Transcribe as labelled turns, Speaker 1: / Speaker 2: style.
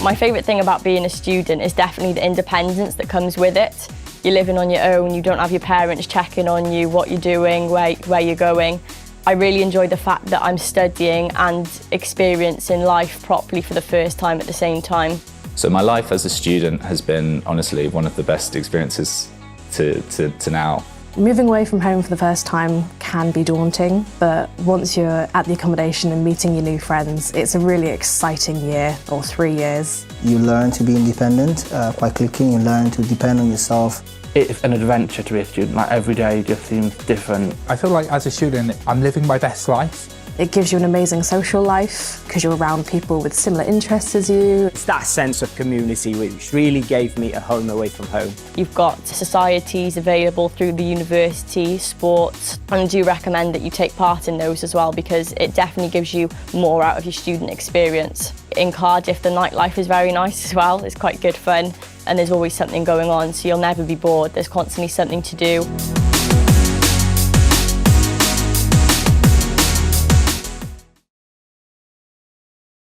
Speaker 1: My favourite thing about being a student is definitely the independence that comes with it. You're living on your own, you don't have your parents checking on you, what you're doing, where you're going. I really enjoy the fact that I'm studying and experiencing life properly for the first time at the same time.
Speaker 2: So my life as a student has been, honestly, one of the best experiences to now.
Speaker 3: Moving away from home for the first time can be daunting, but once you're at the accommodation and meeting your new friends, it's a really exciting year, or 3 years.
Speaker 4: You learn to be independent quite quickly. You learn to depend on yourself.
Speaker 5: It's an adventure to be a student. Like, every day just seems different.
Speaker 6: I feel like as a student, I'm living my best life.
Speaker 3: It gives you an amazing social life because you're around people with similar interests as you.
Speaker 7: It's that sense of community which really gave me a home away from home.
Speaker 1: You've got societies available through the university, sports, and I do recommend that you take part in those as well because it definitely gives you more out of your student experience. In Cardiff, the nightlife is very nice as well. It's quite good fun and there's always something going on, so you'll never be bored. There's constantly something to do.